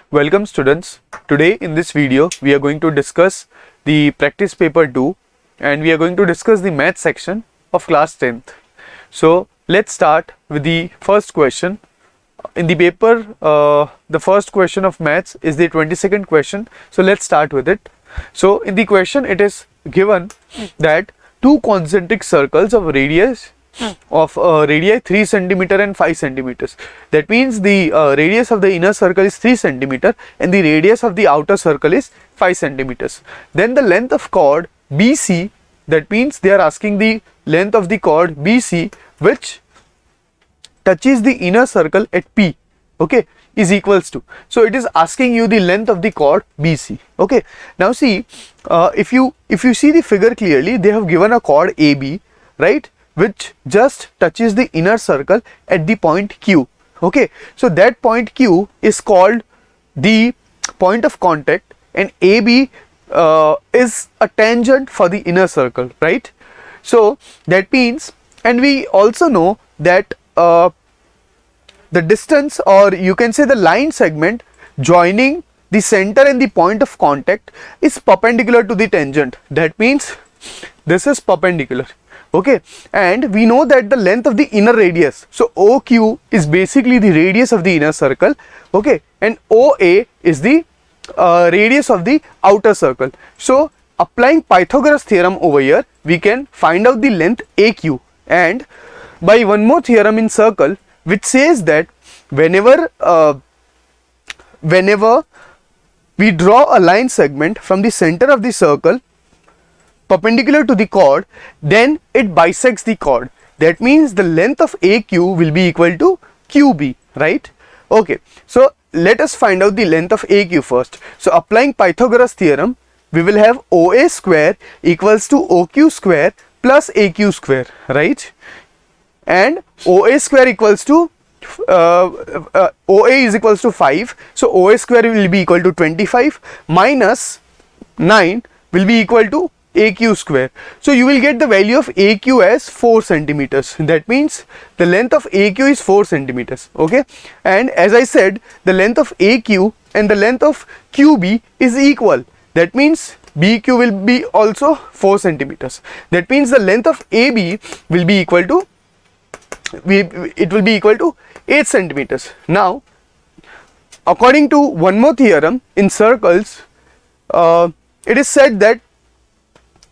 Welcome students. Today in this video we are going to discuss the practice paper 2 and we are going to discuss the math section of class 10th. So let's start with the first question. In the paper the first question of maths is the 22nd question. So let's start with it. So in the question it is given that two concentric circles of radius radii 3 centimeter and 5 centimeters. That means the radius of the inner circle is 3 centimeter and the radius of the outer circle is 5 centimeters. Then the length of chord BC, that means they are asking the length of the chord BC which touches the inner circle at P, okay, is equals to. So it is asking you the length of the chord BC. Okay, now see, if you see the figure clearly, they have given a chord AB, right, which just touches the inner circle at the point Q. Okay, so that point Q is called the point of contact and AB is a tangent for the inner circle, right? So that means, and we also know that the distance, or you can say the line segment joining the center and the point of contact is perpendicular to the tangent. That means this is perpendicular. Okay, and we know that the length of the inner radius, so OQ is basically the radius of the inner circle, okay, and OA is the radius of the outer circle. So applying Pythagoras theorem over here, we can find out the length AQ, and by one more theorem in circle which says that whenever we draw a line segment from the center of the circle perpendicular to the chord, then it bisects the chord. That means the length of AQ will be equal to QB, right? Okay, so let us find out the length of AQ first. So applying Pythagoras theorem, we will have OA square equals to OQ square plus AQ square, right? And OA square equals to OA is equals to 5, so OA square will be equal to 25 minus 9 will be equal to AQ square. So you will get the value of AQ as 4 centimeters. That means the length of AQ is 4 centimeters. Okay, and as I said, the length of AQ and the length of QB is equal. That means BQ will be also 4 centimeters. That means the length of AB will be equal to 8 centimeters. Now, according to one more theorem in circles, it is said that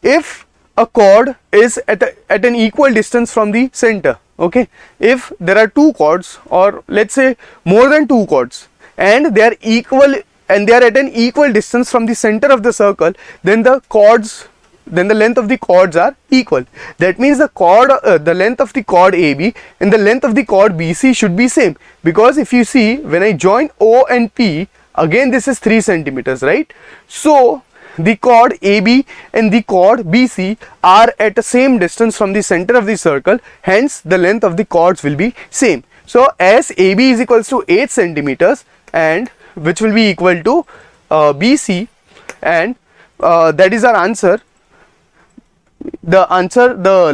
if a chord is at an equal distance from the center, okay, if there are two chords, or let's say more than two chords, and they are equal and they are at an equal distance from the center of the circle, then the length of the chords are equal. That means the length of the chord AB and the length of the chord BC should be same, because if you see, when I join O and P, again this is 3 centimeters, right? So the chord AB and the chord BC are at the same distance from the center of the circle, hence the length of the chords will be same. So as AB is equals to 8 centimeters and which will be equal to BC, and that is our answer. The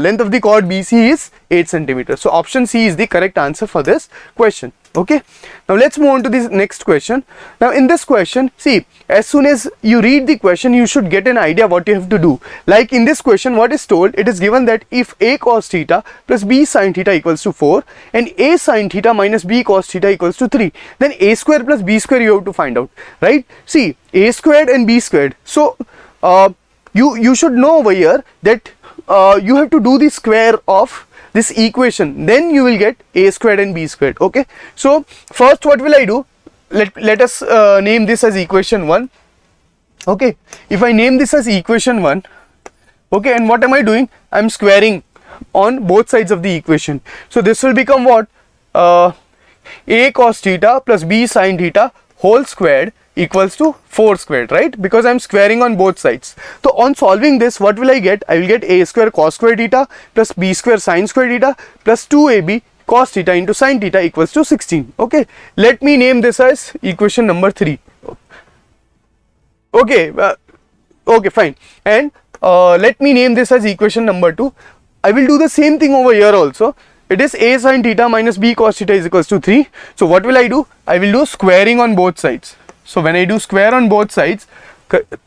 length of the chord BC is 8 centimeters. So option C is the correct answer for this question. Okay, now let's move on to this next question. Now in this question, see, as soon as you read the question, you should get an idea what you have to do. Like in this question, what is told, it is given that if A cos theta plus B sin theta equals to 4 and A sin theta minus B cos theta equals to 3, then A square plus B square you have to find out, right? See, A squared and B squared. So you should know over here that you have to do the square of this equation, then you will get A squared and B squared. Okay, so first what will I do, let us name this as equation 1. Okay, if I name this as equation 1, okay, and what am I doing, I am squaring on both sides of the equation. So this will become what, A cos theta plus B sin theta whole squared equals to 4 squared, right? Because I am squaring on both sides. So on solving this, what will I get? I will get A square cos square theta plus B square sin square theta plus 2AB cos theta into sin theta equals to 16. Okay, let me name this as equation number 3. Okay, okay, fine. And let me name this as equation number 2. I will do the same thing over here also. It is A sin theta minus B cos theta is equals to 3. So what will I do? I will do squaring on both sides. So when I do square on both sides,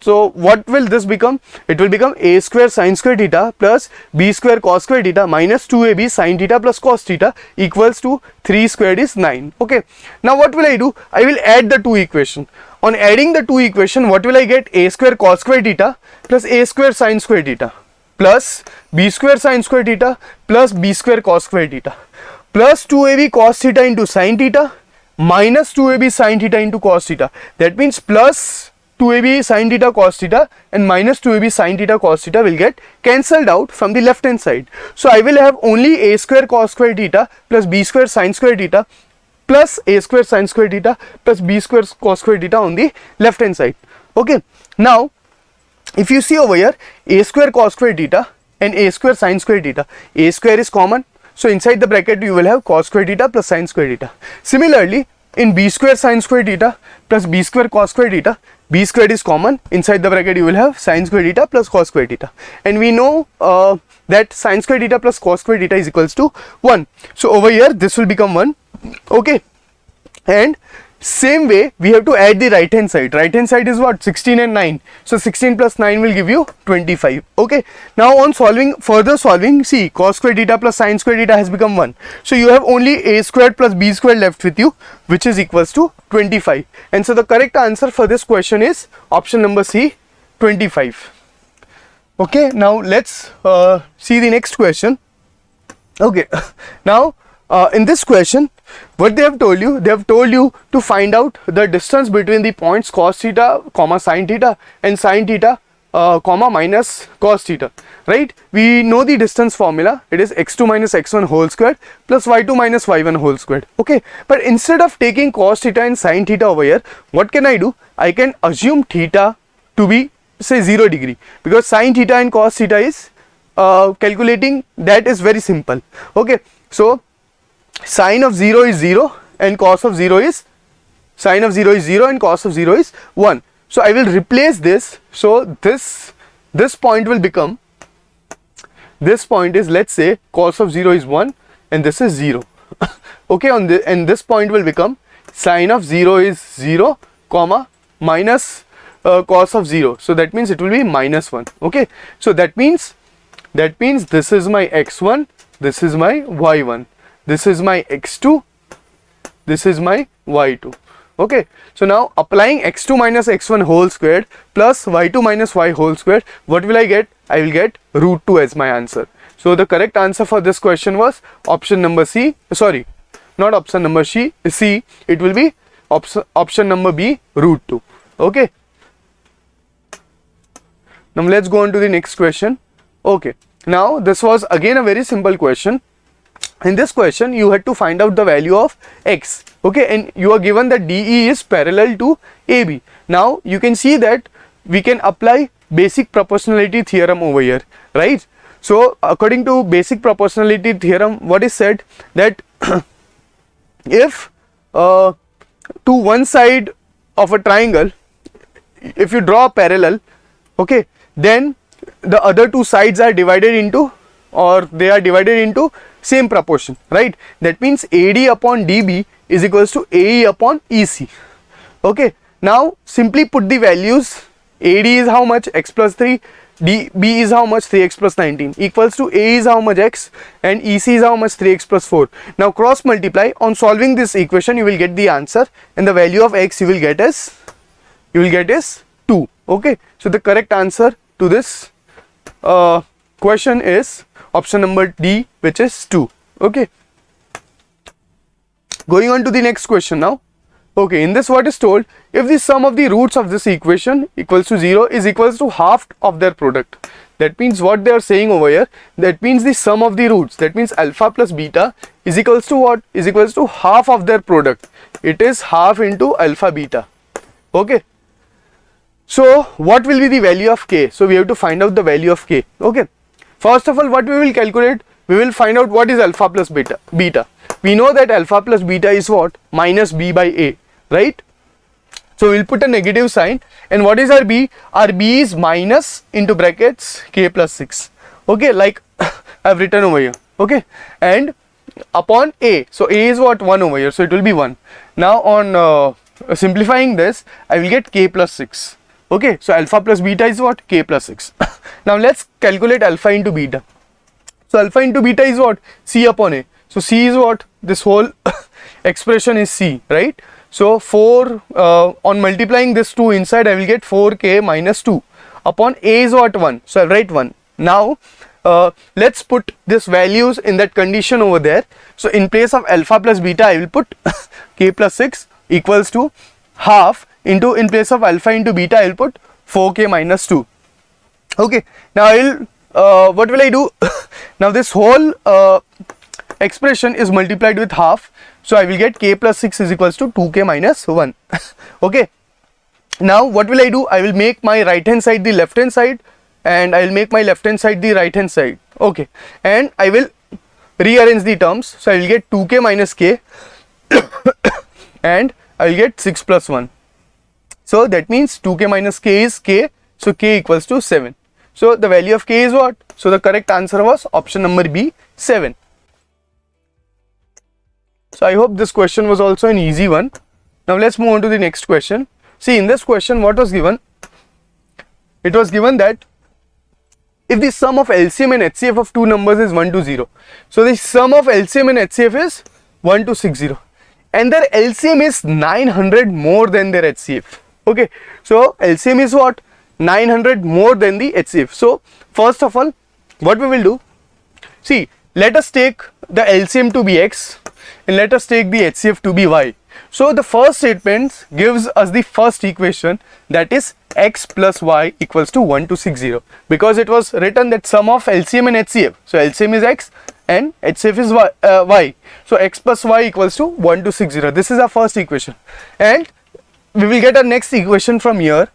so what will this become? It will become a square sine square theta plus b square cos square theta minus 2ab sine theta plus cos theta equals to 3 squared is 9. Okay, now what will I do? I will add the two equation. On adding the two equation, what will I get? A square cos square theta plus a square sine square theta plus b square sine square theta plus b square cos square theta plus 2ab cos theta into sine theta minus 2ab sine theta into cos theta. That means plus 2ab sine theta cos theta and minus 2ab sine theta cos theta will get cancelled out from the left hand side. So I will have only a square cos square theta plus b square sine square theta plus a square sine square theta plus b square cos square theta on the left hand side. Okay, now if you see over here, a square cos square theta and a square sine square theta, a square is common, so inside the bracket you will have cos square theta plus sine square theta. Similarly, in b square sine square theta plus b square cos square theta, b square is common, inside the bracket you will have sine square theta plus cos square theta, and we know that sine square theta plus cos square theta is equals to 1. So over here this will become 1. Okay, and same way we have to add the right hand side. Right hand side is what? 16 and 9. So 16 plus 9 will give you 25. Okay, now on further solving, see, cos square theta plus sine square theta has become 1. So you have only a squared plus b squared left with you, which is equals to 25. And so the correct answer for this question is option number C, 25. Okay, now let's see the next question. Okay, now in this question, what they have told you to find out the distance between the points cos theta comma sine theta and sine theta comma minus cos theta, right? We know the distance formula. It is x2 minus x1 whole squared plus y2 minus y1 whole squared. Okay, but instead of taking cos theta and sine theta over here, what can I do? I can assume theta to be, say, 0 degree, because sine theta and cos theta is calculating that is very simple. Okay, so sine of 0 is 0 and cos of 0 is, sine of 0 is 0 and cos of 0 is 1. So I will replace this. So this point will become, this point is, let's say, cos of 0 is 1 and this is 0. Okay, and this point will become sine of 0 is 0 comma minus cos of 0. So that means it will be minus 1. Okay, so that means this is my x1, this is my y1, this is my x2, this is my y2. Okay, so now applying x2 minus x1 whole squared plus y2 minus y whole squared, what will I get? I will get root 2 as my answer. So the correct answer for this question was option number C, sorry, not option number C, it will be option number B, root 2. Okay, now let's go on to the next question. Okay, now this was again a very simple question. In this question you had to find out the value of x. Okay, and you are given that DE is parallel to AB. Now you can see that we can apply basic proportionality theorem over here, right? So according to basic proportionality theorem, what is said that if to one side of a triangle, if you draw a parallel, okay, then the other two sides are divided into, or they are divided into same proportion, right? That means AD upon DB is equals to AE upon EC. Okay, now simply put the values. AD is how much? X plus 3. DB is how much? 3x plus 19 equals to A is how much? X, and EC is how much? 3x plus 4. Now cross multiply. On solving this equation you will get the answer, and the value of x you will get is 2. Okay, so the correct answer to this question is option number D, which is 2. Okay, going on to the next question now. Okay, in this what is told, if the sum of the roots of this equation equals to 0 is equals to half of their product. That means what they are saying over here, that means the sum of the roots, that means alpha plus beta is equals to what? Is equals to half of their product. It is half into alpha beta. Okay, so what will be the value of k? So we have to find out the value of k. Okay, first of all, what we will calculate, we will find out what is alpha plus beta. We know that alpha plus beta is what? Minus b by a, right? So we will put a negative sign, and what is our b? Our b is minus into brackets k plus 6. Okay, like I have written over here. Okay, and upon a, so a is what? 1 over here, so it will be 1. Now on simplifying this, I will get k plus 6. Okay, so alpha plus beta is what? K plus 6. Now let's calculate alpha into beta. So alpha into beta is what? C upon A. So C is what? This whole expression is C, right? So 4 on multiplying this 2 inside, I will get 4k minus 2 upon A is what? 1. So I'll write 1. Now let's put this values in that condition over there. So in place of alpha plus beta, I will put k plus 6 equals to half into, in place of alpha into beta, I will put 4k minus 2. Okay, now I will what will I do? Now this whole expression is multiplied with half, so I will get k plus 6 is equals to 2k minus 1. Okay, now what will I do? I will make my right hand side the left hand side, and I will make my left hand side the right hand side. Okay, and I will rearrange the terms, so I will get 2k minus k and I will get 6 plus 1. So that means 2k minus k is k, so k equals to 7. So the value of k is what? So the correct answer was option number B, 7. So I hope this question was also an easy one. Now let's move on to the next question. See, in this question what was given? It was given that if the sum of LCM and HCF of two numbers is 1 to 0, so the sum of LCM and HCF is 1 to 60, and their LCM is 900 more than their HCF. Okay, so LCM is what? 900 more than the HCF. So first of all, what we will do, see, let us take the LCM to be x and let us take the HCF to be y. So the first statement gives us the first equation, that is x plus y equals to 1 to 60, because it was written that sum of LCM and HCF. So LCM is x and HCF is y. So x plus y equals to 1 to 60. This is our first equation, and we will get our next equation from here,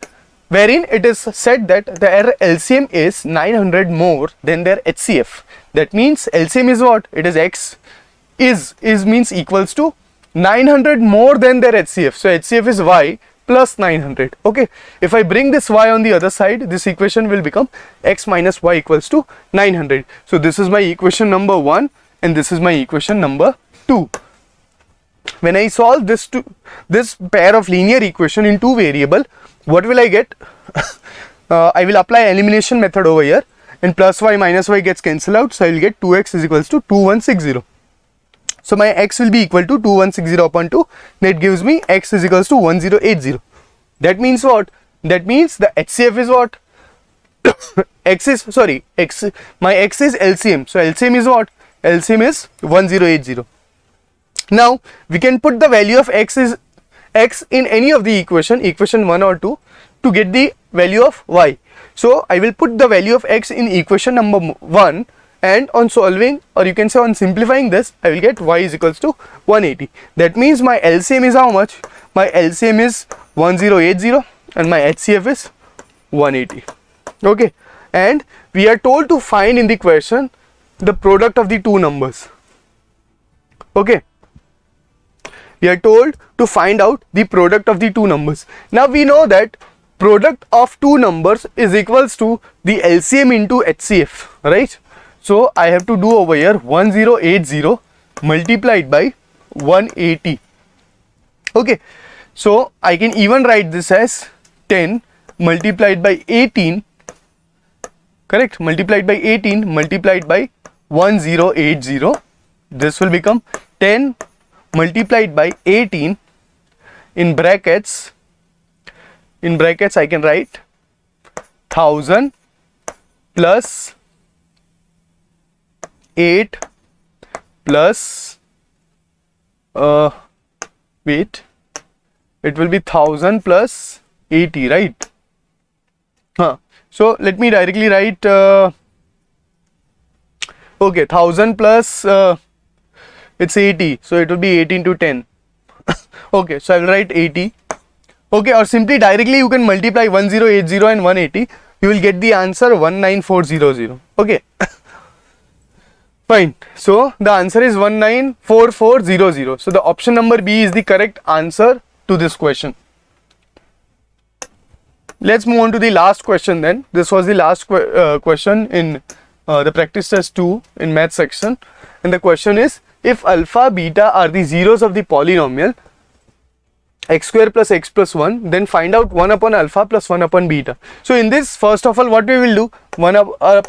wherein it is said that their LCM is 900 more than their HCF. That means LCM is what? It is x, is means equals to 900 more than their HCF. So HCF is y plus 900. Okay, if I bring this y on the other side, this equation will become x minus y equals to 900. So this is my equation number 1 and this is my equation number 2. When I solve this pair of linear equation in two variable, what will I get? I will apply elimination method over here, and plus y minus y gets cancelled out, so I will get 2x is equals to 2160. So my x will be equal to 2160 upon 2, that gives me x is equals to 1080. That means what? That means the HCF is what? My x is LCM, so LCM is what? LCM is 1080. Now we can put the value of x in any of the equation 1 or 2 to get the value of y. So I will put the value of x in equation number 1, and on solving, or you can say on simplifying this, I will get y is equals to 180. That means my LCM is how much? My LCM is 1080 and my HCF is 180. Okay, and we are told to find in the question the product of the two numbers. Okay, we are told to find out the product of the two numbers. Now we know that product of two numbers is equals to the LCM into HCF, right? So I have to do over here 1080 multiplied by 180. Okay, so I can even write this as 10 multiplied by 18, correct, multiplied by 18 multiplied by 1080. This will become 10 multiplied by 18 in brackets I can write 1000 plus 8 plus wait, it will be 1000 plus 80, right? So let me directly write okay, 1000 plus it's 80, so it will be 18 to 10. Okay, so I will write 80. Okay, or simply directly you can multiply 1080 and 180, you will get the answer 19400. Okay. Fine, so the answer is 194400. So the option number B is the correct answer to this question. Let's move on to the last question then. This was the last question in the practice test 2 in math section, and the question is, if alpha beta are the zeros of the polynomial, x square plus x plus 1, then find out 1 upon alpha plus 1 upon beta. So in this, first of all, what we will do, 1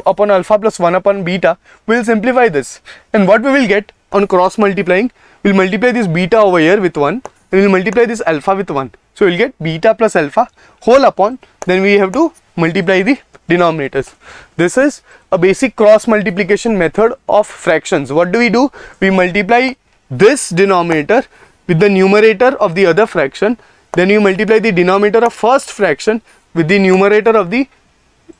upon alpha plus 1 upon beta, we will simplify this, and what we will get on cross multiplying, we will multiply this beta over here with 1, and we will multiply this alpha with 1. So we will get beta plus alpha whole upon, then we have to multiply the denominators. This is a basic cross multiplication method of fractions. What do? We multiply this denominator with the numerator of the other fraction, then you multiply the denominator of first fraction with the numerator of the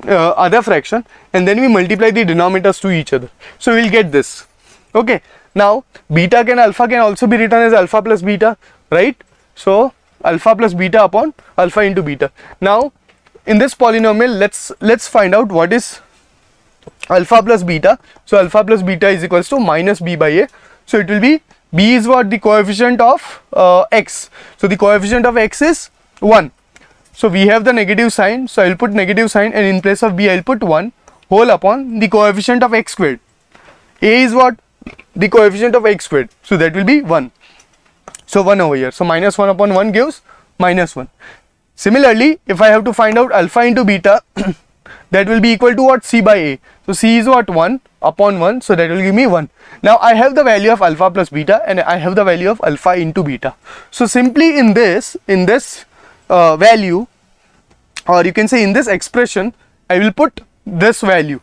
other fraction, and then we multiply the denominators to each other. So we will get this. Okay, now beta and alpha can also be written as alpha plus beta, right? So alpha plus beta upon alpha into beta. Now in this polynomial, let's find out what is alpha plus beta. So alpha plus beta is equals to minus b by a. So it will be, b is what? The coefficient of x. So the coefficient of x is 1. So we have the negative sign, so I will put negative sign, and in place of b I will put 1 whole upon the coefficient of x squared. A is what? The coefficient of x squared. So that will be 1. So 1 over here. So minus 1 upon 1 gives minus 1. Similarly, if I have to find out alpha into beta, that will be equal to what? C by a. So C is what? 1 upon 1. So that will give me 1. Now I have the value of alpha plus beta, and I have the value of alpha into beta. So simply in this value, or you can say in this expression, I will put this value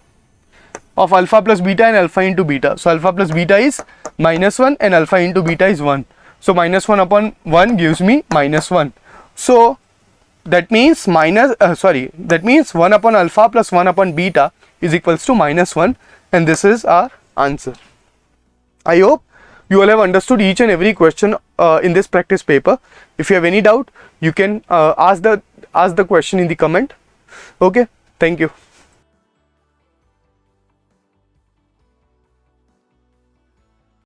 of alpha plus beta and alpha into beta. So alpha plus beta is minus 1 and alpha into beta is 1. So minus 1 upon 1 gives me minus 1. So that means that means 1 upon alpha plus 1 upon beta is equals to minus 1, and this is our answer. I hope you all have understood each and every question in this practice paper. If you have any doubt, you can ask the question in the comment. Okay, thank you.